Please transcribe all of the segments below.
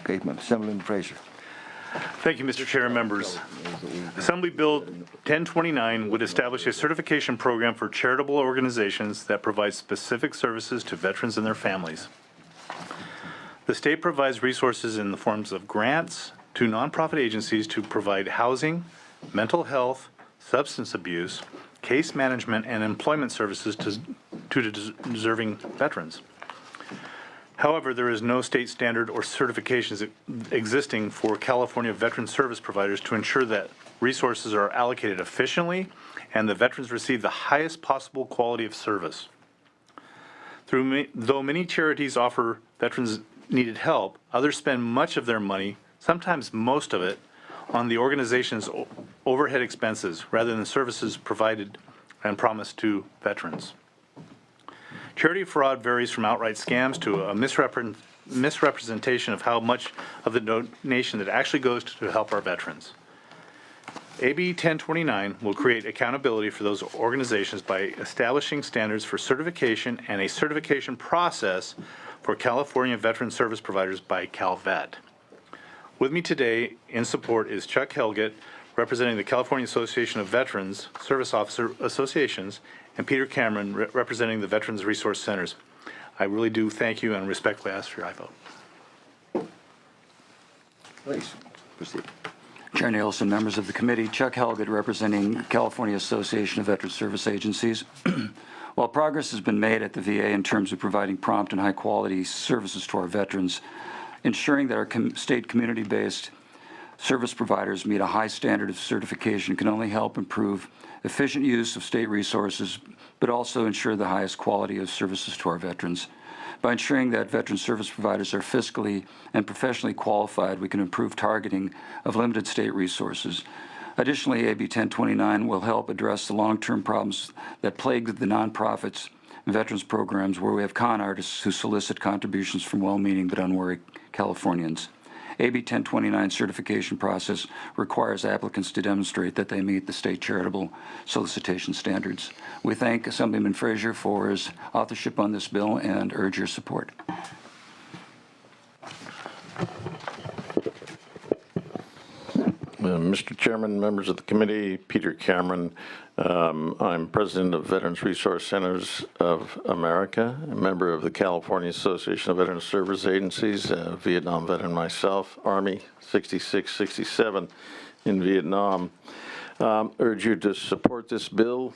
Okay, Assemblyman Fraser. Thank you, Mr. Chair and members. Assembly Bill 1029 would establish a certification program for charitable organizations that provide specific services to veterans and their families. The state provides resources in the forms of grants to nonprofit agencies to provide housing, mental health, substance abuse, case management, and employment services to deserving veterans. However, there is no state standard or certifications existing for California veteran service providers to ensure that resources are allocated efficiently and the veterans receive the highest possible quality of service. Though many charities offer veterans needed help, others spend much of their money, sometimes most of it, on the organization's overhead expenses rather than services provided and promised to veterans. Charity fraud varies from outright scams to a misrepresentation of how much of the donation that actually goes to help our veterans. AB 1029 will create accountability for those organizations by establishing standards for certification and a certification process for California veteran service providers by CalVet. With me today in support is Chuck Helgett, representing the California Association of Veterans Service Officer Associations, and Peter Cameron, representing the Veterans Resource Centers. I really do thank you and respectfully ask for your aye vote. Please, proceed. Chair Nielsen, members of the committee, Chuck Helgett representing California Association of Veteran Service Agencies. While progress has been made at the VA in terms of providing prompt and high-quality services to our veterans, ensuring that our state community-based service providers meet a high standard of certification can only help improve efficient use of state resources, but also ensure the highest quality of services to our veterans. By ensuring that veteran service providers are fiscally and professionally qualified, we can improve targeting of limited state resources. Additionally, AB 1029 will help address the long-term problems that plague the nonprofits and veterans programs where we have con artists who solicit contributions from well-meaning but unwary Californians. AB 1029 certification process requires applicants to demonstrate that they meet the state charitable solicitation standards. We thank Assemblyman Fraser for his authorship on this bill and urge your support. Mr. Chairman, members of the committee, Peter Cameron. I'm president of Veterans Resource Centers of America, a member of the California Association of Veteran Service Agencies, Vietnam veteran myself, Army 66, 67 in Vietnam. Urge you to support this bill.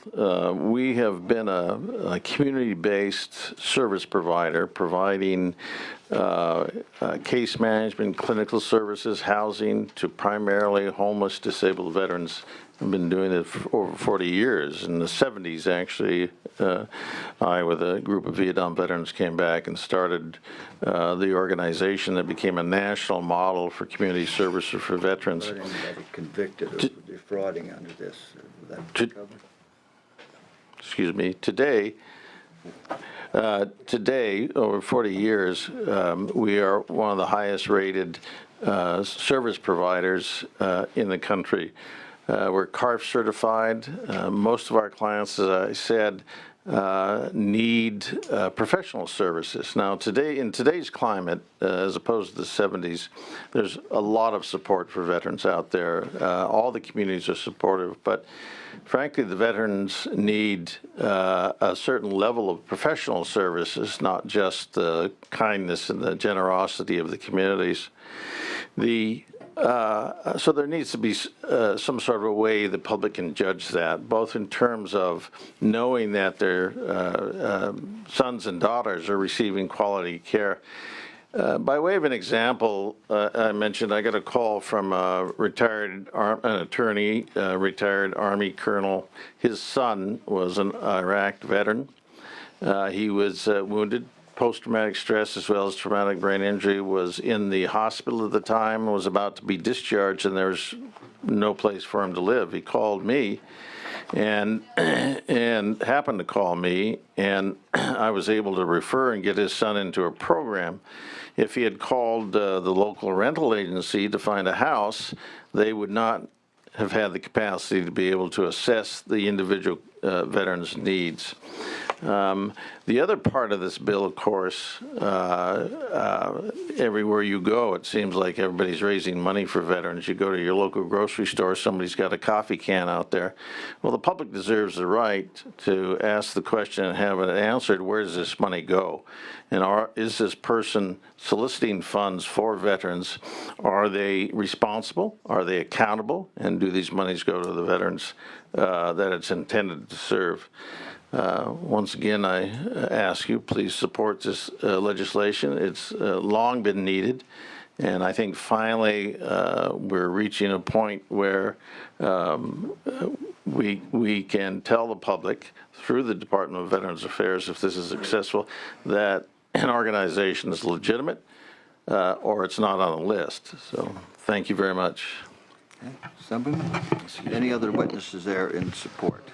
We have been a community-based service provider providing case management, clinical services, housing to primarily homeless, disabled veterans. I've been doing it for over 40 years. In the 70s, actually, I, with a group of Vietnam veterans, came back and started the organization that became a national model for community services for veterans. Anybody convicted of defrauding under this? Excuse me. Today, over 40 years, we are one of the highest rated service providers in the country. We're CARF certified. Most of our clients, as I said, need professional services. Now, in today's climate, as opposed to the 70s, there's a lot of support for veterans out there. All the communities are supportive, but frankly, the veterans need a certain level of professional services, not just the kindness and the generosity of the communities. So there needs to be some sort of a way the public can judge that, both in terms of knowing that their sons and daughters are receiving quality care. By way of an example, I mentioned I got a call from a retired attorney, retired Army colonel. His son was an Iraq veteran. He was wounded. Post-traumatic stress as well as traumatic brain injury, was in the hospital at the time, was about to be discharged, and there was no place for him to live. He called me and happened to call me, and I was able to refer and get his son into a program. If he had called the local rental agency to find a house, they would not have had the capacity to be able to assess the individual veteran's needs. The other part of this bill, of course, everywhere you go, it seems like everybody's raising money for veterans. You go to your local grocery store, somebody's got a coffee can out there. Well, the public deserves the right to ask the question and have it answered, where does this money go? And is this person soliciting funds for veterans? Are they responsible? Are they accountable? And do these monies go to the veterans that it's intended to serve? Once again, I ask you, please support this legislation. It's long been needed, and I think finally we're reaching a point where we can tell the public through the Department of Veterans Affairs, if this is successful, that an organization is legitimate or it's not on the list. So thank you very much. Okay. Assemblyman? Any other witnesses there in support?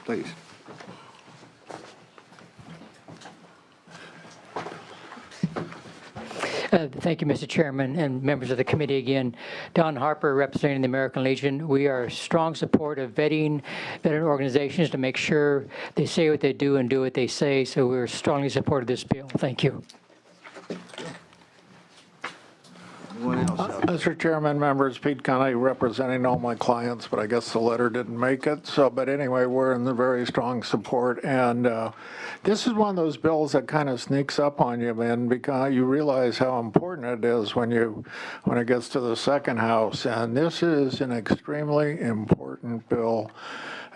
Please. Thank you, Mr. Chairman, and members of the committee again. Don Harper, representing the American Legion. We are strong support of vetting veteran organizations to make sure they say what they do and do what they say, so we're strongly supportive of this bill. Thank you. Anyone else? Mr. Chairman, members, Pete Conley representing all my clients, but I guess the letter didn't make it. So, but anyway, we're in the very strong support. And this is one of those bills that kind of sneaks up on you, man, because you realize how important it is when it gets to the second house. And this is an extremely important bill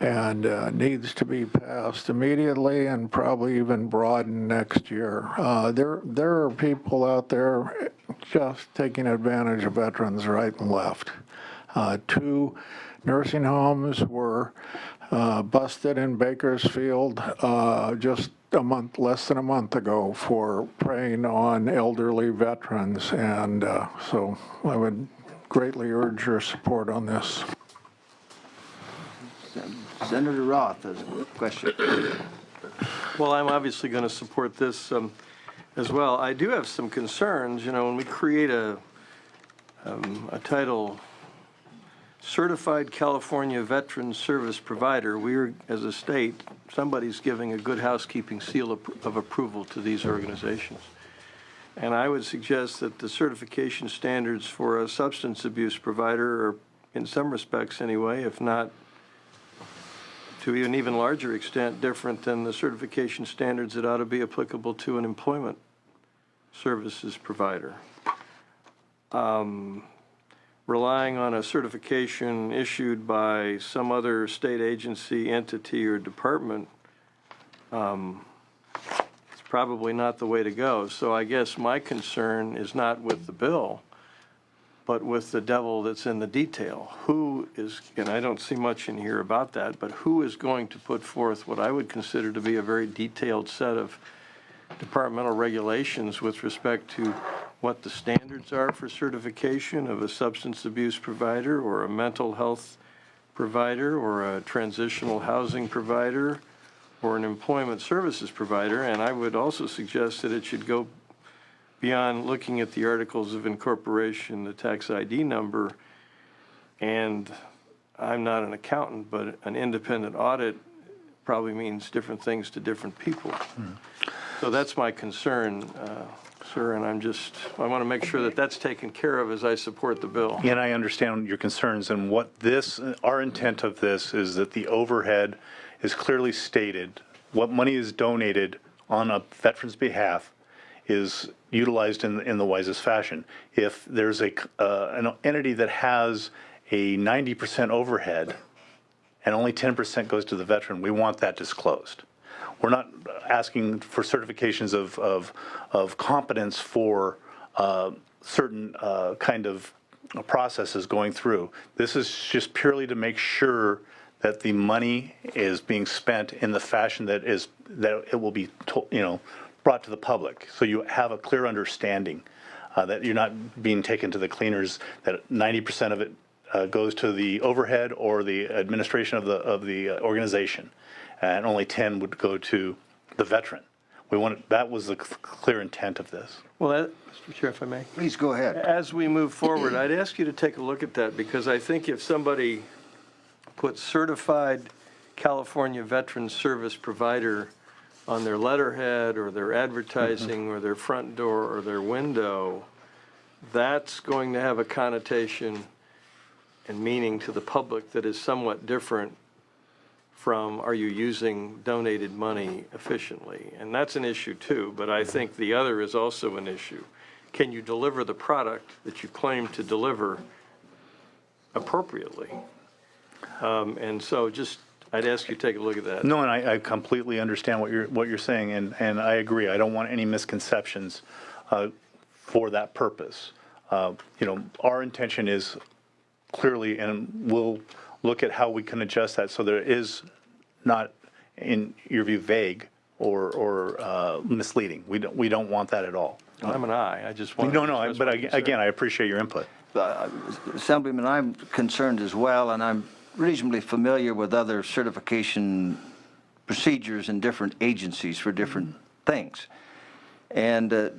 and needs to be passed immediately and probably even broadened next year. There are people out there just taking advantage of veterans right and left. 2 nursing homes were busted in Bakersfield just less than a month ago for preying on elderly veterans, and so I would greatly urge your support on this. Senator Roth has a question. Well, I'm obviously going to support this as well. I do have some concerns. You know, when we create a title, Certified California Veteran Service Provider, we're, as a state, somebody's giving a good housekeeping seal of approval to these organizations. And I would suggest that the certification standards for a substance abuse provider are, in some respects anyway, if not to an even larger extent, different than the certification standards that ought to be applicable to an employment services provider. Relying on a certification issued by some other state agency, entity, or department is probably not the way to go. So I guess my concern is not with the bill, but with the devil that's in the detail. Who is, and I don't see much in here about that, but who is going to put forth what I would consider to be a very detailed set of departmental regulations with respect to what the standards are for certification of a substance abuse provider or a mental health provider or a transitional housing provider or an employment services provider. And I would also suggest that it should go beyond looking at the articles of incorporation, the tax ID number, and I'm not an accountant, but an independent audit probably means different things to different people. So that's my concern, sir, and I want to make sure that that's taken care of as I support the bill. And I understand your concerns, and what our intent of this is that the overhead is clearly stated. What money is donated on a veteran's behalf is utilized in the wisest fashion. If there's an entity that has a 90% overhead and only 10% goes to the veteran, we want that disclosed. We're not asking for certifications of competence for certain kind of processes going through. This is just purely to make sure that the money is being spent in the fashion that it will be brought to the public, so you have a clear understanding that you're not being taken to the cleaners, that 90% of it goes to the overhead or the administration of the organization, and only 10 would go to the veteran. That was the clear intent of this. Well, Mr. Chair, if I may. Please go ahead. As we move forward, I'd ask you to take a look at that, because I think if somebody puts certified California Veteran Service Provider on their letterhead or their advertising or their front door or their window, that's going to have a connotation and meaning to the public that is somewhat different from, are you using donated money efficiently? And that's an issue too, but I think the other is also an issue. Can you deliver the product that you claim to deliver appropriately? And so just, I'd ask you to take a look at that. No, and I completely understand what you're saying, and I agree. I don't want any misconceptions for that purpose. Our intention is clearly, and we'll look at how we can adjust that so there is not, in your view, vague or misleading. We don't want that at all. I'm an I just want. No, but again, I appreciate your input. Assemblyman, I'm concerned as well, and I'm reasonably familiar with other certification procedures in different agencies for different things. And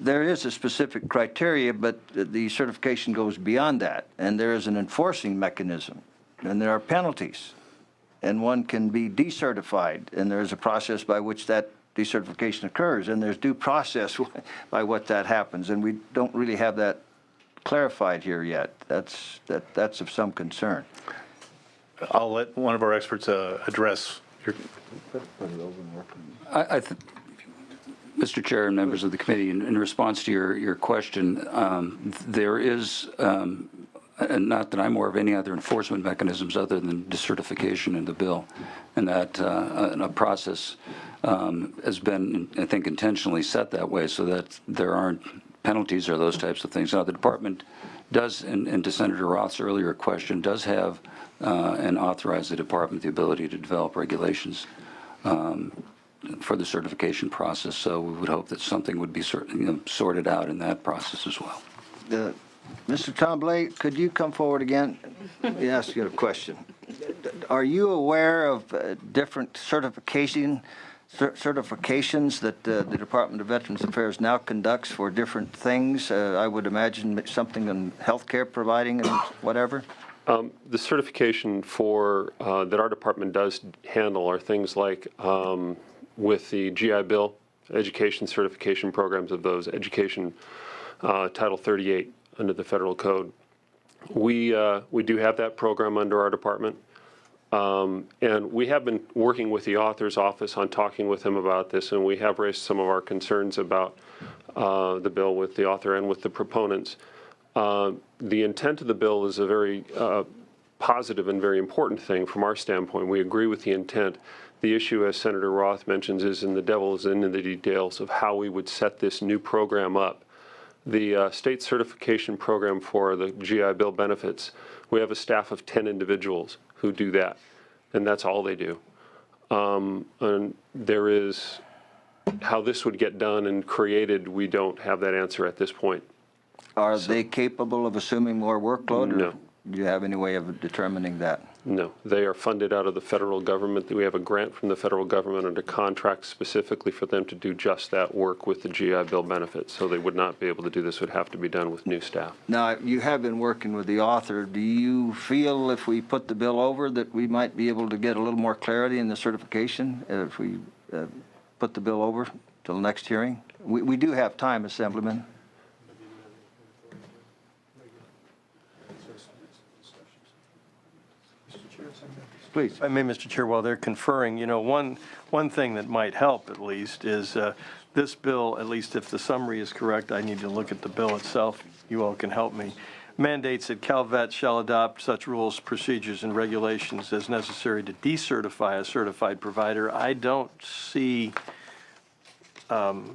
there is a specific criteria, but the certification goes beyond that, and there is an enforcing mechanism, and there are penalties, and one can be decertified, and there is a process by which that decertification occurs, and there's due process by what that happens, and we don't really have that clarified here yet. That's of some concern. I'll let one of our experts address your. Mr. Chair and members of the committee, in response to your question, there is, and not that I'm aware of any other enforcement mechanisms other than decertification in the bill, and that a process has been, I think, intentionally set that way so that there aren't penalties or those types of things. Now, the department does, and to Senator Roth's earlier question, does have and authorize the department the ability to develop regulations for the certification process. So we would hope that something would be sorted out in that process as well. Mr. Tremblay, could you come forward again? Let me ask you a question. Are you aware of different certifications that the Department of Veterans Affairs now conducts for different things? I would imagine something in healthcare providing and whatever. The certification for that our department does handle are things like with the GI Bill, education certification programs of those, education Title 38 under the federal code. We do have that program under our department. And we have been working with the author's office on talking with him about this, and we have raised some of our concerns about the bill with the author and with the proponents. The intent of the bill is a very positive and very important thing from our standpoint. We agree with the intent. The issue, as Senator Roth mentions, is in the devil is in the details of how we would set this new program up. The state certification program for the GI Bill benefits, we have a staff of 10 individuals who do that, and that's all they do. And there is, how this would get done and created, we don't have that answer at this point. Are they capable of assuming more workload? No. Or do you have any way of determining that? No, they are funded out of the federal government. We have a grant from the federal government under contract specifically for them to do just that work with the GI Bill benefits. So they would not be able to do this. It would have to be done with new staff. Now, you have been working with the author. Do you feel if we put the bill over that we might be able to get a little more clarity in the certification if we put the bill over till the next hearing? We do have time, Assemblyman. Please. I mean, Mr. Chair, while they're conferring, one thing that might help at least is this bill, at least if the summary is correct, I need to look at the bill itself. You all can help me. Mandates that CalVet shall adopt such rules, procedures, and regulations as necessary to decertify a certified provider. I don't see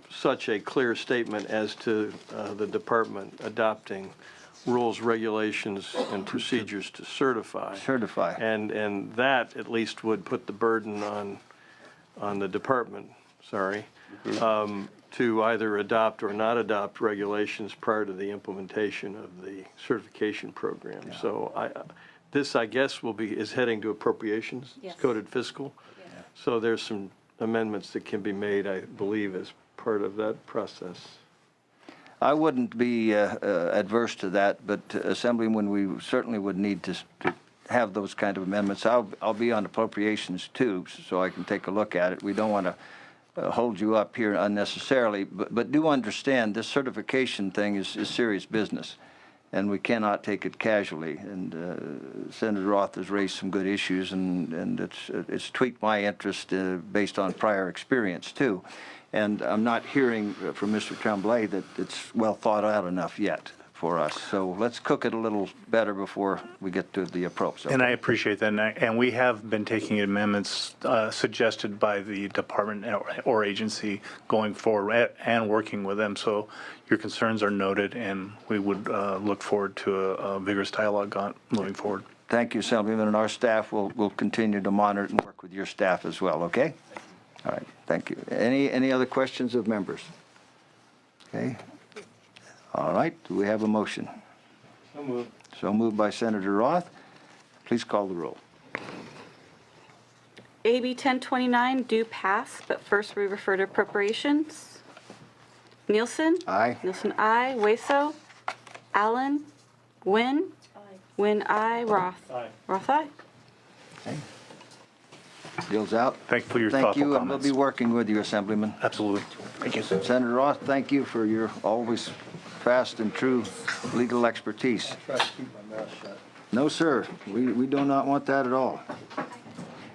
such a clear statement as to the department adopting rules, regulations, and procedures to certify. Certify. And that at least would put the burden on the department, to either adopt or not adopt regulations prior to the implementation of the certification program. Yeah. So this, I guess, is heading to appropriations, yes. Coded fiscal. Yeah. So there's some amendments that can be made, I believe, as part of that process. I wouldn't be adverse to that, but Assemblyman, we certainly would need to have those kind of amendments. I'll be on appropriations too, so I can take a look at it. We don't want to hold you up here unnecessarily, but do understand this certification thing is serious business, and we cannot take it casually. And Senator Roth has raised some good issues, and it's tweaked my interest based on prior experience too. And I'm not hearing from Mr. Tremblay that it's well thought out enough yet for us. So let's cook it a little better before we get to the approach. And I appreciate that, and we have been taking amendments suggested by the department or agency going forward and working with them. So your concerns are noted, and we would look forward to a vigorous dialogue on moving forward. Thank you, Assemblyman, and our staff will continue to monitor it and work with your staff as well, okay? All right, thank you. Any other questions of members? Okay. All right, do we have a motion? So moved. So moved by Senator Roth. Please call the roll. AB 1029 do pass, but first we refer to appropriations. Nielsen? Aye. Nielsen, aye. Waso? Allen? Nguyen? Nguyen, aye. Roth? Aye. Roth, aye. Deal's out. Thank you for your Thank thoughtful you, and we'll comments. be working with you, Assemblyman. Absolutely. Thank you. Senator Roth, thank you for your always fast and true legal expertise. Try to keep my mouth shut. No, sir, we do not want that at all.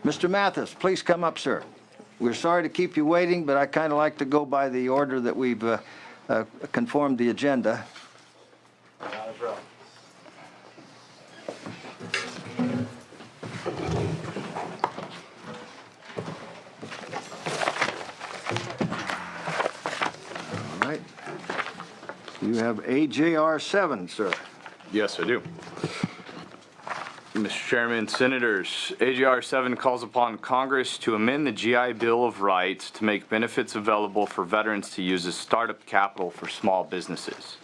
Mr. Mathis, please come up, sir. We're sorry to keep you waiting, but I kind of like to go by the order that we've conformed the agenda. All right. You have AJR 7, sir. Yes, I do. Mr. Chairman, Senators, AJR 7 calls upon Congress to amend the GI Bill of Rights to make benefits available for veterans to use as startup capital for small businesses.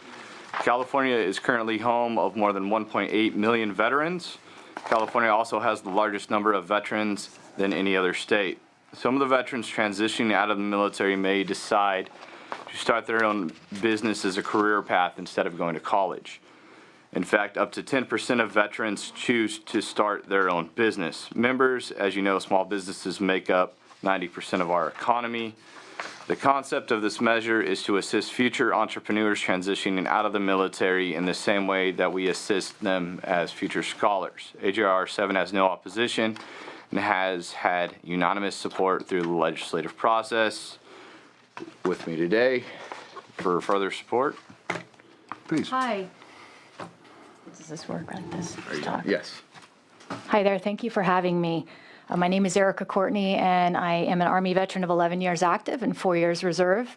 California is currently home of more than 1.8 million veterans. California also has the largest number of veterans than any other state. Some of the veterans transitioning out of the military may decide to start their own business as a career path instead of going to college. In fact, up to 10% of veterans choose to start their own business. Members, as you know, small businesses make up 90% of our economy. The concept of this measure is to assist future entrepreneurs transitioning out of the military in the same way that we assist them as future scholars. AJR 7 has no opposition and has had unanimous support through the legislative process. With me today for further support. Please. Hi. Does this work like this? Talk. Yes. Hi there, thank you for having me. My name is Erica Courtney, and I am an Army veteran of 11 years active and 4 years reserve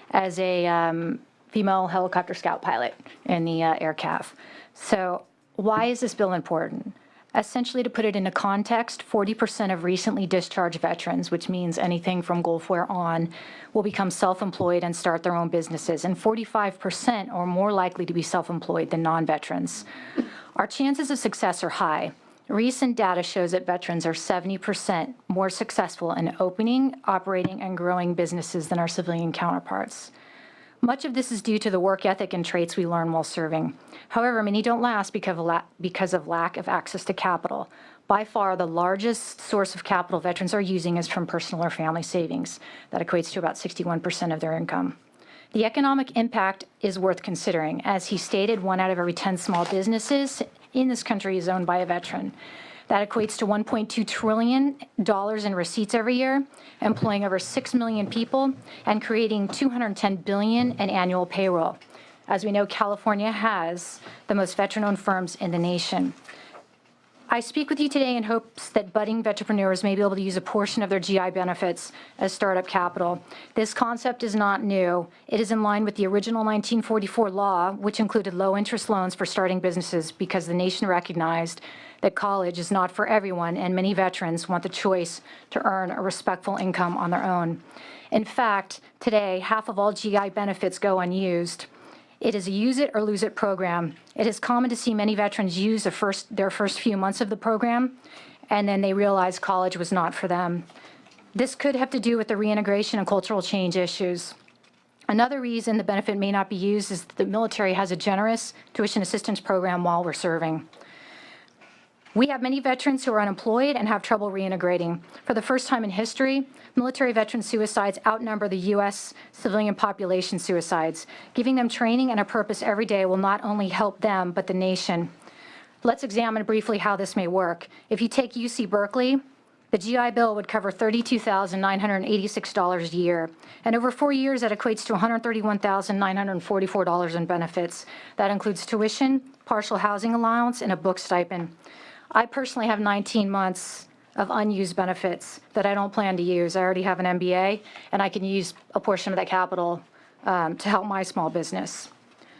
as a female helicopter scout pilot in the Air CAF. So why is this bill important? Essentially, to put it into context, 40% of recently discharged veterans, which means anything from Gulf War on, will become self-employed and start their own businesses, and 45% are more likely to be self-employed than non-veterans. Our chances of success are high. Recent data shows that veterans are 70% more successful in opening, operating, and growing businesses than our civilian counterparts. Much of this is due to the work ethic and traits we learn while serving. However, many don't last because of lack of access to capital. By far, the largest source of capital veterans are using is from personal or family savings. That equates to about 61% of their income. The economic impact is worth considering. As he stated, 1 out of every 10 small businesses in this country is owned by a veteran. That equates to $1.2 trillion in receipts every year, employing over 6 million people and creating $210 billion in annual payroll. As we know, California has the most veteran-owned firms in the nation. I speak with you today in hopes that budding veterpreneurs may be able to use a portion of their GI benefits as startup capital. This concept is not new. It is in line with the original 1944 law, which included low-interest loans for starting businesses because the nation recognized that college is not for everyone, and many veterans want the choice to earn a respectful income on their own. In fact, today, half of all GI benefits go unused. It is a use-it-or-lose-it program. It is common to see many veterans use their first few months of the program, and then they realize college was not for them. This could have to do with the reintegration and cultural change issues. Another reason the benefit may not be used is that the military has a generous tuition assistance program while we're serving. We have many veterans who are unemployed and have trouble reintegrating. For the first time in history, military veteran suicides outnumber the U.S. civilian population suicides. Giving them training and a purpose every day will not only help them, but the nation. Let's examine briefly how this may work. If you take UC Berkeley, the GI Bill would cover $32,986 a year. And over 4 years, that equates to $131,944 in benefits. That includes tuition, partial housing allowance, and a book stipend. I personally have 19 months of unused benefits that I don't plan to use. I already have an MBA, and I can use a portion of that capital to help my small business.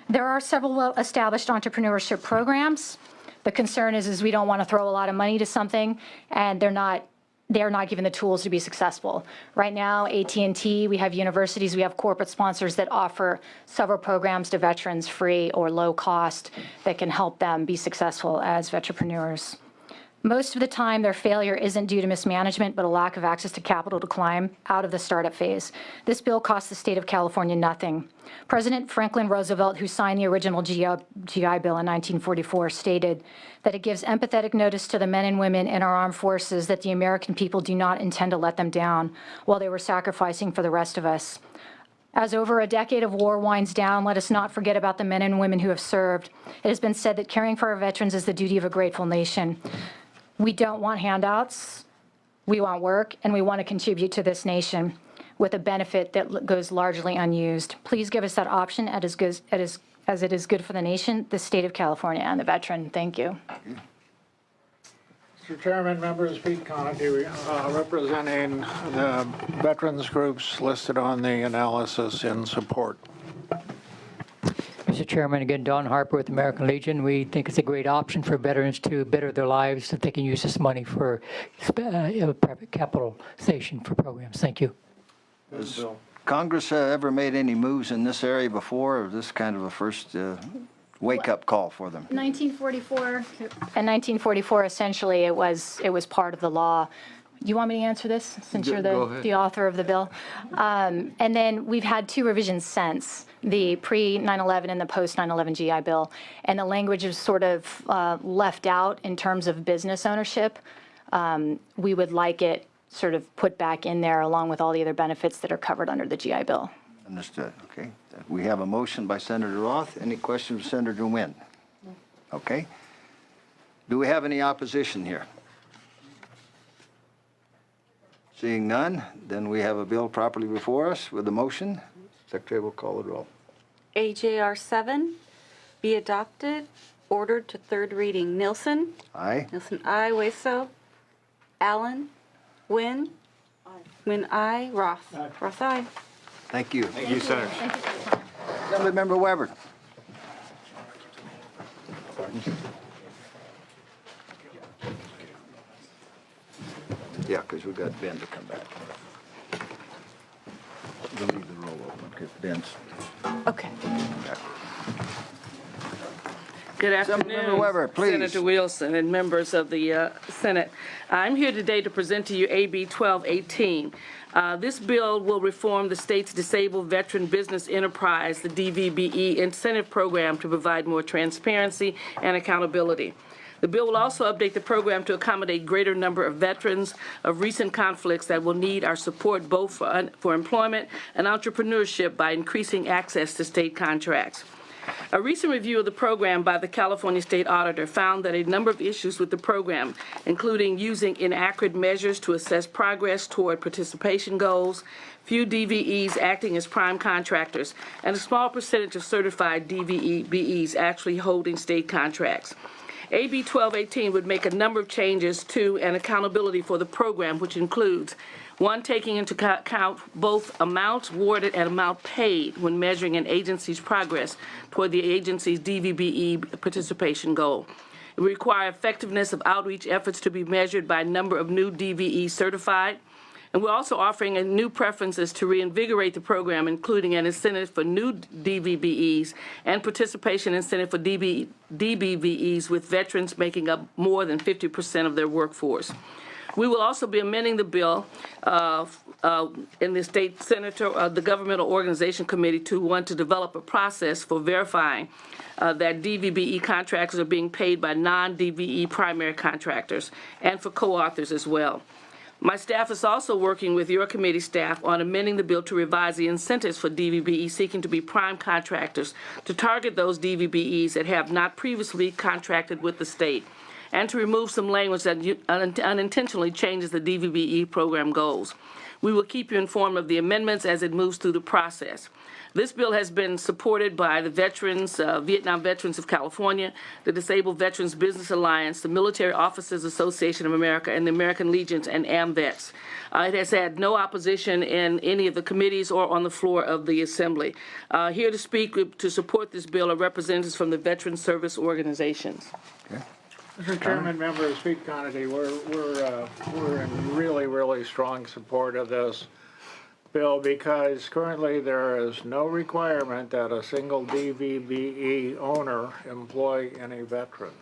There are several well-established entrepreneurship programs. The concern is we don't want to throw a lot of money to something, and they're not given the tools to be successful. Right now, AT&T, we have universities, we have corporate sponsors that offer several programs to veterans free or low cost that can help them be successful as veteranpreneurs. Most of the time, their failure isn't due to mismanagement, but a lack of access to capital to climb out of the startup phase. This bill costs the state of California nothing. President Franklin Roosevelt, who signed the original GI Bill in 1944, stated that it gives empathetic notice to the men and women in our armed forces that the American people do not intend to let them down while they were sacrificing for the rest of us. As over a decade of war winds down, let us not forget about the men and women who have served. It has been said that caring for our veterans is the duty of a grateful nation. We don't want handouts, we want work, and we want to contribute to this nation with a benefit that goes largely unused. Please give us that option as it is good for the nation, the state of California, and the veteran. Thank you. Mr. Chairman, members, Pete Conaghy, representing the veterans groups listed on the analysis in support. Mr. Chairman, again, Don Harper with American Legion. We think it's a great option for veterans to better their lives if they can use this money for private capitalization for programs. Thank you. Has Congress ever made any moves in this area before, or is this kind of a first wake-up call for them? 1944, essentially, it was part of the law. You want me to answer this, since you're the author of the bill? And then we've had 2 revisions since, the pre-9/11 and the post-9/11 GI Bill. And the language is sort of left out in terms of business ownership. We would like it sort of put back in there along with all the other benefits that are covered under the GI Bill. Understood, okay. We have a motion by Senator Roth. Any questions of Senator Nguyen? Okay. Do we have any opposition here? Seeing none, then we have a bill properly before us with a motion. Secretary will call the roll. AJR 7 be adopted, ordered to third reading. Nilsson? Aye. Nilsson, aye. Weso? Allen? Nguyen? Nguyen, aye. Roth? Roth, aye. Thank you. Thank you, Senator. Assemblymember Weber. Yeah, because we've got Ben to come back. We'll leave the roll open because Ben's Okay. back. Good Assemblymember afternoon, Weber, please. Senator Wilson and members of the Senate. I'm here today to present to you AB 1218. This bill will reform the state's Disabled Veteran Business Enterprise, the DVBE incentive program, to provide more transparency and accountability. The bill will also update the program to accommodate greater number of veterans of recent conflicts that will need our support both for employment and entrepreneurship by increasing access to state contracts. A recent review of the program by the California State Auditor found that a number of issues with the program, including using inaccurate measures to assess progress toward participation goals, few DVEs acting as prime contractors, and a small percentage of certified DVBEs actually holding state contracts. AB 1218 would make a number of changes to and accountability for the program, which includes 1, taking into account both amounts awarded and amount paid when measuring an agency's progress toward the agency's DVBE participation goal. It would require effectiveness of outreach efforts to be measured by number of new DVEs certified. And we're also offering a new preferences to reinvigorate the program, including an incentive for new DVBEs and participation incentive for DBVEs with veterans making up more than 50% of their workforce. We will also be amending the bill in the state senator, the governmental organization committee to want to develop a process for verifying that DVBE contractors are being paid by non-DVE primary contractors, and for co-authors as well. My staff is also working with your committee staff on amending the bill to revise the incentives for DVBE seeking to be prime contractors to target those DVBEs that have not previously contracted with the state, and to remove some language that unintentionally changes the DVBE program goals. We will keep you informed of the amendments as it moves through the process. This bill has been supported by the veterans, Vietnam Veterans of California, the Disabled Veterans Business Alliance, the Military Officers Association of America, and the American Legions and AMVETS. It has had no opposition in any of the committees or on the floor of the Assembly. Here to speak to support this bill are representatives from the Veteran Service Organizations. Mr. Chairman, members, Pete Conity, we're in really strong support of this bill because currently there is no requirement that a single DVBE owner employ any veterans.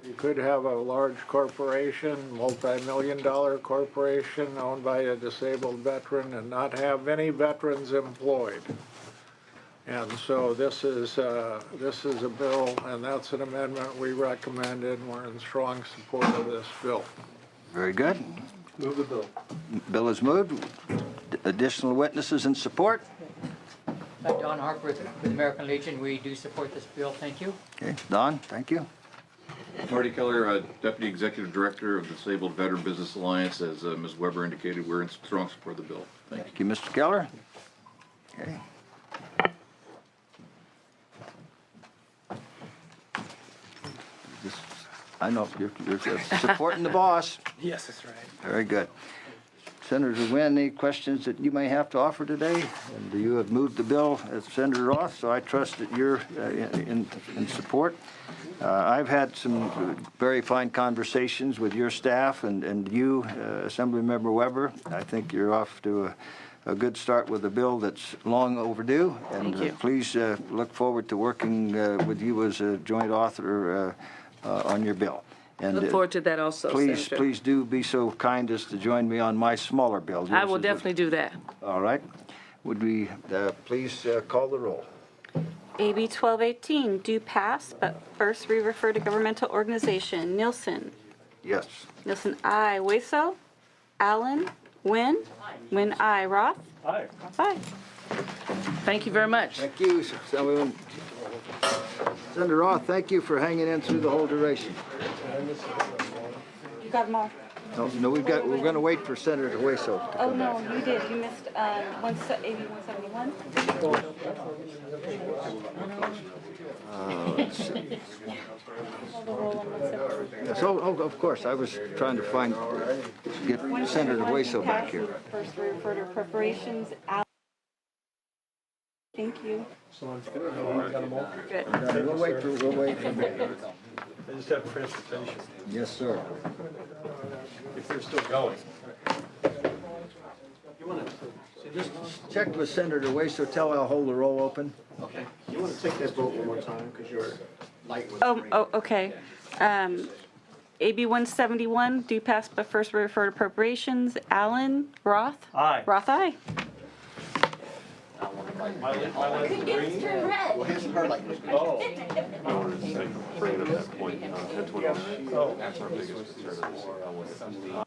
You could have a large corporation, multi-million-dollar corporation owned by a disabled veteran and not have any veterans employed. And so this is a bill, and that's an amendment we recommended, and we're in strong support of this bill. Very good. Move the bill. Bill is moved. Additional witnesses in support? Don Harper with the American Legion, we do support this bill. Thank you. Okay, Don, thank you. Marty Keller, Deputy Executive Director of the Disabled Veteran Business Alliance. As Ms. Weber indicated, we're in strong support of the bill. Thank you. Thank you, Mr. Keller. Okay. I know you're supporting the boss. Yes, that's right. Very good. Senator Nguyen, any questions that you may have to offer today? And you have moved the bill as Senator Roth, so I trust that you're in support. I've had some very fine conversations with your staff and you, Assemblymember Weber. I think you're off to a good start with a bill that's long overdue. And Thank you. Please look forward to working with you as a joint author on your bill. And Look forward to that also, Senator. please do be so kind as to join me on my smaller bill. I will definitely do that. All right. Would we please call the roll? AB 1218 do pass, but first we refer to governmental organization. Nielsen. Yes. Nielsen, aye. Waso. Allen. Nguyen. Nguyen, aye. Roth. Aye. Roth, aye. Thank you very much. Thank you, Senator Roth. Thank you for hanging in through the whole duration. You got them all. No, we're going to wait for Senator Hueso. Oh, no, you did. You missed AB 171. Let's see. Call the roll on 171. Yes, of course. I was trying to get Senator Hueso back here. First, we refer to preparations. Thank you. Good. We'll wait for They just have transportation, Yes, sir. if they're still going. Just check with Senator Hueso. Tell I'll hold the roll open. Okay. You want to take that vote one more time, because your light was green. Oh, okay. AB 171, do pass, but first we refer to appropriations. Allen, Roth? Aye. Roth, aye. My light was green. Well, his, her light was green. Oh. Bringing up that point, that's what that's our biggest concern.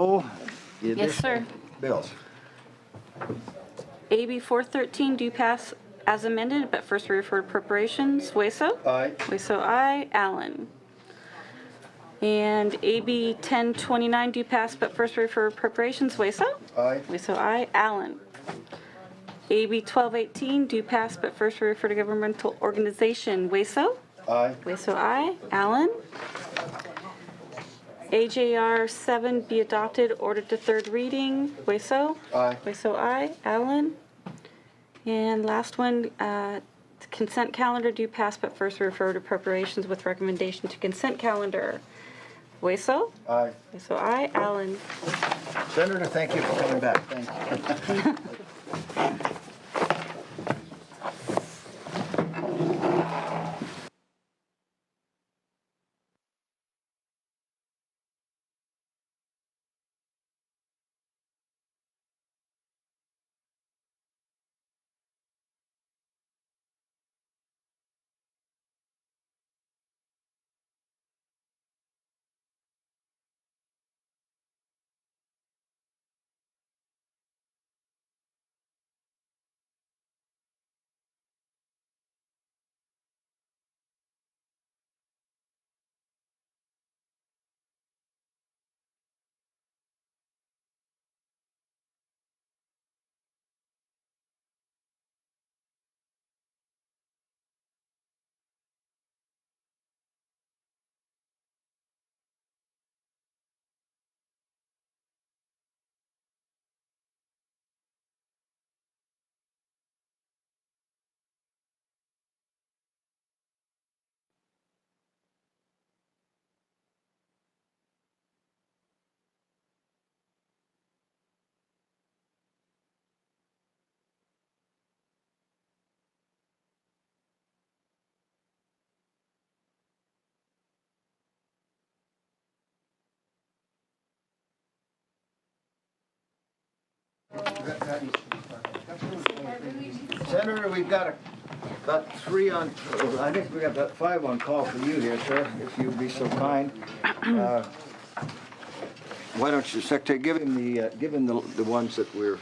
Oh, the Yes, sir. additional bills. AB 413 do pass as amended, but first we refer to appropriations. Waso? Aye. Waso, aye. Allen? And AB 1029 do pass, but first we refer to appropriations. Waso? Aye. Waso, aye. Allen? AB 1218 do pass, but first we refer to governmental organization. Waso? Aye. Waso, aye. Allen? AJR 7 be adopted, ordered to third reading. Waso? Aye. Waso, aye. Allen? And last one, consent calendar do pass, but first we refer to appropriations with recommendation to consent calendar. Waso? Aye. Waso, aye. Allen? Senator, thank you for coming back. Thank you. Senator, we've got about 3 on, I think we got about 5 on call for you here, sir, if you'd be so kind. Why don't you, Secretary, give him the ones that we're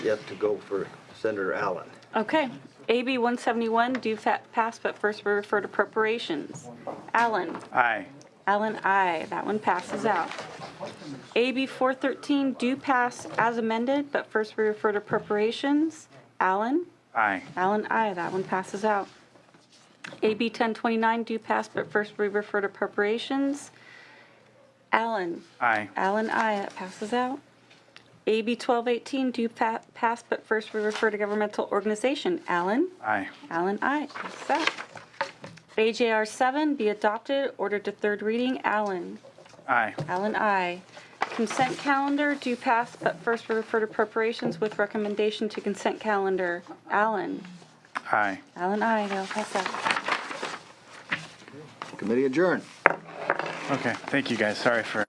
yet to go for Senator Allen. Okay. AB 171 do pass, but first we refer to appropriations. Allen? Aye. Allen, aye. That one passes out. AB 413 do pass as amended, but first we refer to appropriations. Allen? Aye. Allen, aye. That one passes out. AB 1029 do pass, but first we refer to appropriations. Allen? Aye. Allen, aye. That passes out. AB 1218 do pass, but first we refer to governmental organization. Allen? Aye. Allen, aye. Passes out. AJR 7 be adopted, ordered to third reading. Allen? Aye. Allen, aye. Consent calendar do pass, but first we refer to appropriations with recommendation to consent calendar. Allen? Aye. Allen, aye. They'll pass out. Committee adjourned. Okay, thank you guys. Sorry for.